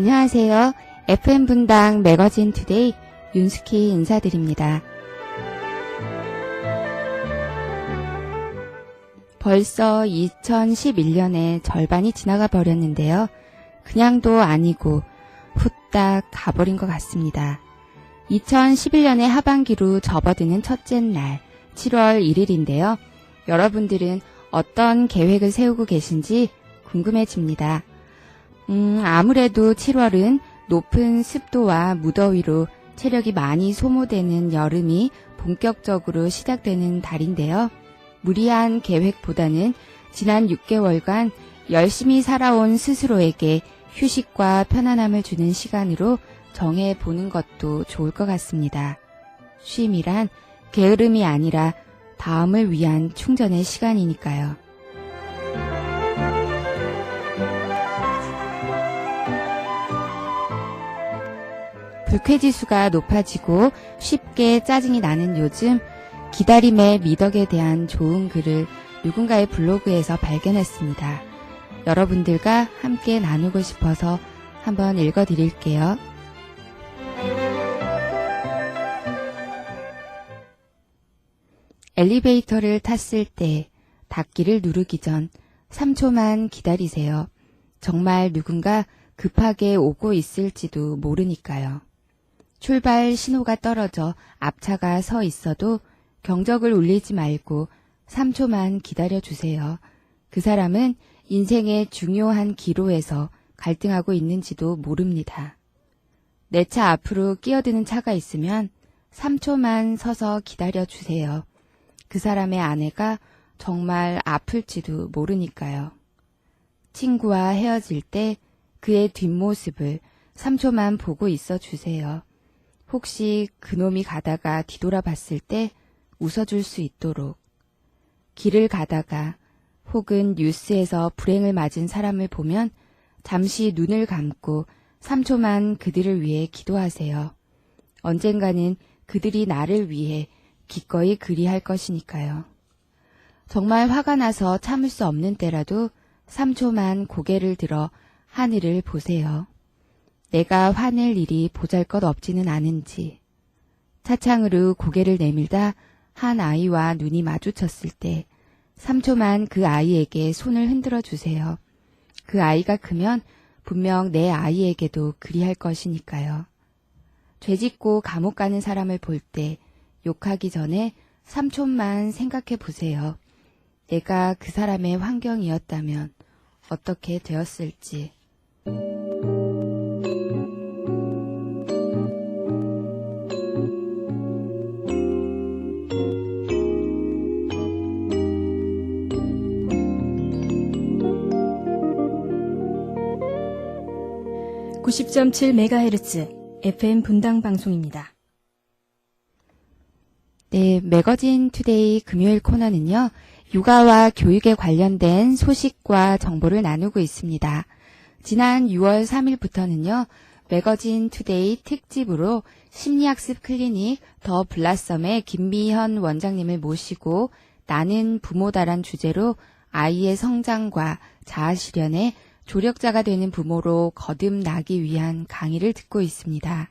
안녕하세요. FM 분당 매거진 투데이 윤숙희 인사드립니다. 벌써 2011년의 절반이 지나가 버렸는데요. 그냥도 아니고 후딱 가버린 것 같습니다. 2011년의 하반기로 접어드는 첫째 날 7월 1일인데요. 여러분들은 어떤 계획을 세우고 계신지 궁금해집니다. 아무래도 7월은 높은 습도와 무더위로 체력이 많이 소모되는 여름이 본격적으로 시작되는 달인데요. 무리한 계획보다는 지난 6개월간 열심히 살아온 스스로에게 휴식과 편안함을 주는 시간으로 정해보는 것도 좋을 것 같습니다. 쉼이란 게으름이 아니라 다음을 위한 충전의 시간이니까요. 불쾌지수가 높아지고 쉽게 짜증이 나는 요즘, 기다림의 미덕에 대한 좋은 글을 누군가의 블로그에서 발견했습니다. 여러분들과 함께 나누고 싶어서 한번 읽어드릴게요. 엘리베이터를 탔을 때 닫기를 누르기 전 3초만 기다리세요. 정말 누군가 급하게 오고 있을지도 모르니까요. 출발 신호가 떨어져 앞차가 서 있어도 경적을 울리지 말고 3초만 기다려주세요. 그 사람은 인생의 중요한 기로에서 갈등하고 있는지도 모릅니다. 내 차 앞으로 끼어드는 차가 있으면 3초만 서서 기다려주세요. 그 사람의 아내가 정말 아플지도 모르니까요. 친구와 헤어질 때 그의 뒷모습을 3초만 보고 있어 주세요. 혹시 그놈이 가다가 뒤돌아봤을 때 웃어줄 수 있도록. 길을 가다가 혹은 뉴스에서 불행을 맞은 사람을 보면 잠시 눈을 감고 3초만 그들을 위해 기도하세요. 언젠가는 그들이 나를 위해 기꺼이 그리할 것이니까요. 정말 화가 나서 참을 수 없는 때라도 3초만 고개를 들어 하늘을 보세요. 내가 화낼 일이 보잘것없지는 않은지. 차창으로 고개를 내밀다 한 아이와 눈이 마주쳤을 때 3초만 그 아이에게 손을 흔들어 주세요. 그 아이가 크면 분명 내 아이에게도 그리할 것이니까요. 죄짓고 감옥 가는 사람을 볼 때 욕하기 전에 3초만 생각해 보세요. 내가 그 사람의 환경이었다면 어떻게 되었을지. (90.7MHz) FM 분당 방송입니다. 네, 매거진 투데이 금요일 코너는요. 육아와 교육에 관련된 소식과 정보를 나누고 있습니다. 지난 6월 3일부터는요. 매거진 투데이 특집으로 심리학습 클리닉 더 블라썸의 김미현 원장님을 모시고 나는 부모다란 주제로 아이의 성장과 자아 실현에 조력자가 되는 부모로 거듭나기 위한 강의를 듣고 있습니다.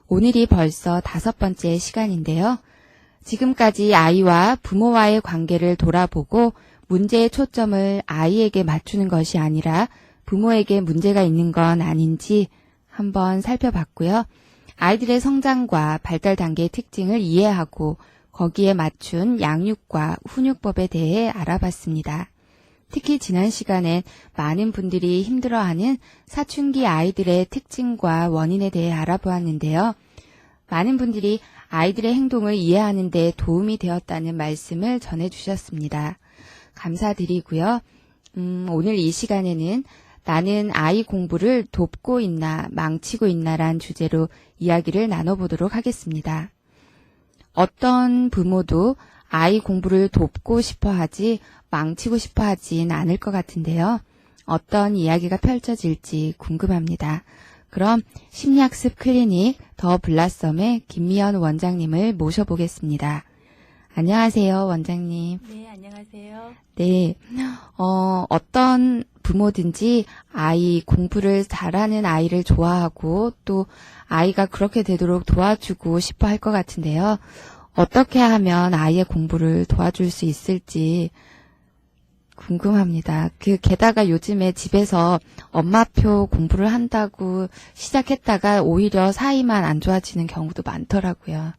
오늘이 벌써 5번째 시간인데요. 지금까지 아이와 부모와의 관계를 돌아보고 문제의 초점을 아이에게 맞추는 것이 아니라 부모에게 문제가 있는 건 아닌지 한번 살펴봤고요. 아이들의 성장과 발달 단계의 특징을 이해하고 거기에 맞춘 양육과 훈육법에 대해 알아봤습니다. 특히 지난 시간엔 많은 분들이 힘들어하는 사춘기 아이들의 특징과 원인에 대해 알아보았는데요. 많은 분들이 아이들의 행동을 이해하는 데 도움이 되었다는 말씀을 전해주셨습니다. 감사드리고요. 오늘 이 시간에는 나는 아이 공부를 돕고 있나 망치고 있나란 주제로 이야기를 나눠보도록 하겠습니다. 어떤 부모도 아이 공부를 돕고 싶어 하지 망치고 싶어 하진 않을 것 같은데요. 어떤 이야기가 펼쳐질지 궁금합니다. 그럼 심리학습 클리닉 더 블라썸의 김미연 원장님을 모셔보겠습니다. 안녕하세요, 원장님. 네, 안녕하세요. 네, 어떤 부모든지 아이 공부를 잘하는 아이를 좋아하고 또 아이가 그렇게 되도록 도와주고 싶어 할 것 같은데요. 어떻게 하면 아이의 공부를 도와줄 수 있을지 궁금합니다. 게다가 요즘에 집에서 엄마표 공부를 한다고 시작했다가 오히려 사이만 안 좋아지는 경우도 많더라고요.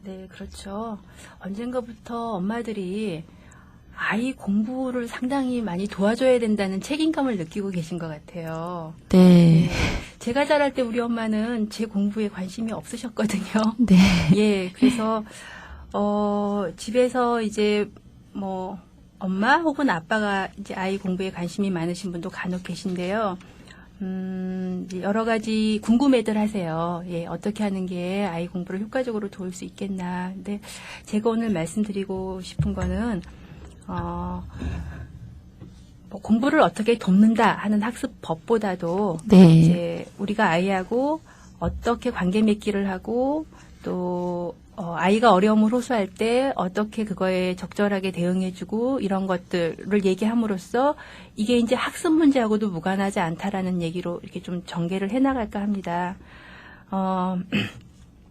네, 그렇죠. 언젠가부터 엄마들이 아이 공부를 상당히 많이 도와줘야 된다는 책임감을 느끼고 계신 것 같아요. 네. 제가 자랄 때 우리 엄마는 제 공부에 관심이 없으셨거든요. 네. 예, 그래서, 집에서 이제 뭐, 엄마 혹은 아빠가 이제 아이 공부에 관심이 많으신 분도 간혹 계신데요. 이제 여러 가지 궁금해들 하세요. 예, 어떻게 하는 게 아이 공부를 효과적으로 도울 수 있겠나. 근데 제가 오늘 말씀드리고 싶은 거는, 뭐 공부를 어떻게 돕는다 하는 학습법보다도 네. 이제 우리가 아이하고 어떻게 관계 맺기를 하고 또 아이가 어려움을 호소할 때 어떻게 그거에 적절하게 대응해주고 이런 것들을 얘기함으로써 이게 이제 학습 문제하고도 무관하지 않다라는 얘기로 이렇게 좀 전개를 해나갈까 합니다.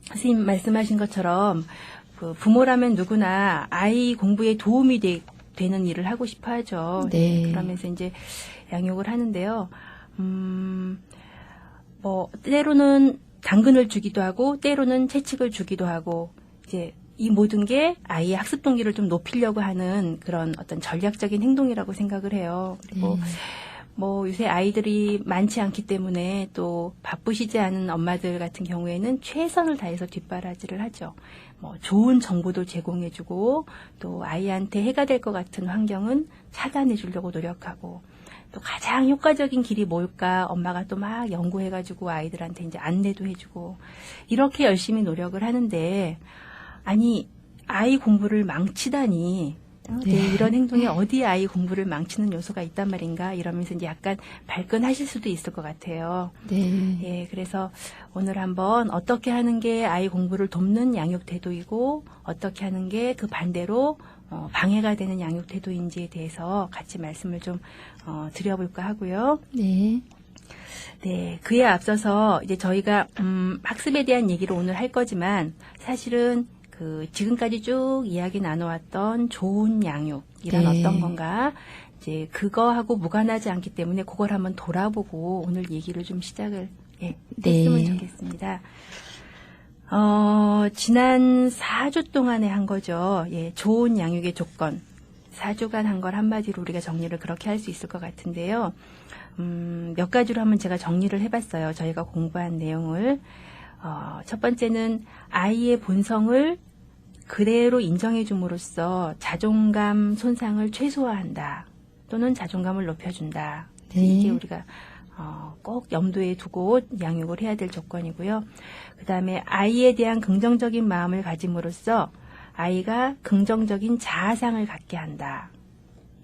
선생님 말씀하신 것처럼 그 부모라면 누구나 아이 공부에 도움이 되는 일을 하고 싶어 하죠. 네. 그러면서 이제 양육을 하는데요. 뭐 때로는 당근을 주기도 하고 때로는 채찍을 주기도 하고 이제 이 모든 게 아이의 학습 동기를 좀 높이려고 하는 그런 어떤 전략적인 행동이라고 생각을 해요. 그리고 뭐 요새 아이들이 많지 않기 때문에 또 바쁘시지 않은 엄마들 같은 경우에는 최선을 다해서 뒷바라지를 하죠. 뭐 좋은 정보도 제공해주고 또 아이한테 해가 될 것 같은 환경은 차단해 주려고 노력하고 또 가장 효과적인 길이 뭘까 엄마가 또 막 연구해가지고 아이들한테 이제 안내도 해주고 이렇게 열심히 노력을 하는데 아니 아이 공부를 망치다니 네, 이런 행동에 어디 아이 공부를 망치는 요소가 있단 말인가 이러면서 이제 약간 발끈하실 수도 있을 것 같아요. 네. 예, 그래서 오늘 한번 어떻게 하는 게 아이 공부를 돕는 양육 태도이고 어떻게 하는 게 그 반대로 방해가 되는 양육 태도인지에 대해서 같이 말씀을 좀 드려볼까 하고요. 네. 네, 그에 앞서서 이제 저희가 학습에 대한 얘기를 오늘 할 거지만 사실은 그 지금까지 쭉 이야기 나눠왔던 좋은 양육이란 네. 어떤 건가 이제 그거하고 무관하지 않기 때문에 그걸 한번 돌아보고 오늘 얘기를 좀 시작을 했으면 좋겠습니다. 지난 4주 동안에 한 거죠. 예, 좋은 양육의 조건. 4주간 한 걸 한마디로 우리가 정리를 그렇게 할 수 있을 것 같은데요. 몇 가지로 한번 제가 정리를 해봤어요. 저희가 공부한 내용을. 첫 번째는 아이의 본성을 그대로 인정해 줌으로써 자존감 손상을 최소화한다. 또는 자존감을 높여준다. 네. 이게 우리가 꼭 염두에 두고 양육을 해야 될 조건이고요. 그 다음에 아이에 대한 긍정적인 마음을 가짐으로써 아이가 긍정적인 자아상을 갖게 한다.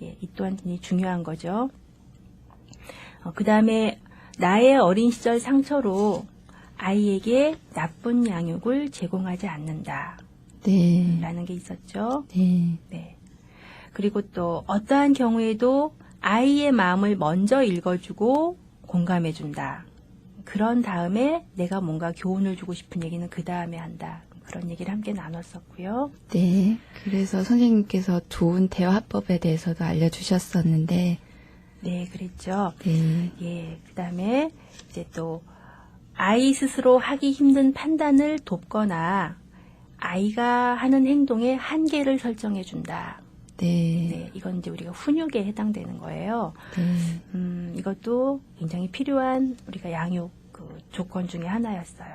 예, 이 또한 굉장히 중요한 거죠. 그 다음에 나의 어린 시절 상처로 아이에게 나쁜 양육을 제공하지 않는다. 네. 라는 게 있었죠. 네. 네. 그리고 또 어떠한 경우에도 아이의 마음을 먼저 읽어주고 공감해준다. 그런 다음에 내가 뭔가 교훈을 주고 싶은 얘기는 그 다음에 한다. 그런 얘기를 함께 나눴었고요. 네. 그래서 선생님께서 좋은 대화법에 대해서도 알려주셨었는데, 네, 그랬죠. 네. 예, 그 다음에 이제 또 아이 스스로 하기 힘든 판단을 돕거나 아이가 하는 행동에 한계를 설정해준다. 네. 네, 이건 이제 우리가 훈육에 해당되는 거예요. 네. 이것도 굉장히 필요한 우리가 양육 그 조건 중에 하나였어요.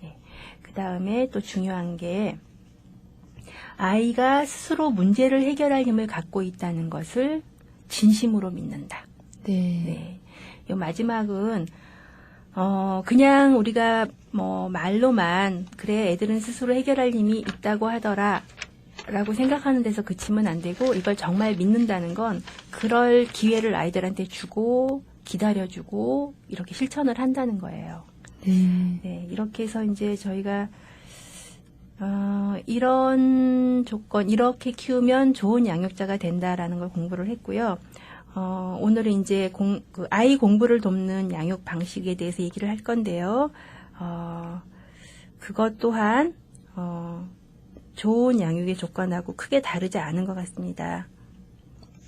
예. 그 다음에 또 중요한 게 아이가 스스로 문제를 해결할 힘을 갖고 있다는 것을 진심으로 믿는다. 네. 네. 요 마지막은 그냥 우리가 뭐 말로만 그래 애들은 스스로 해결할 힘이 있다고 하더라 라고 생각하는 데서 그치면 안 되고 이걸 정말 믿는다는 건 그럴 기회를 아이들한테 주고 기다려주고 이렇게 실천을 한다는 거예요. 네. 네, 이렇게 해서 이제 저희가 이런 조건, 이렇게 키우면 좋은 양육자가 된다라는 걸 공부를 했고요. 오늘은 이제 아이 공부를 돕는 양육 방식에 대해서 얘기를 할 건데요. 그것 또한, 좋은 양육의 조건하고 크게 다르지 않은 것 같습니다.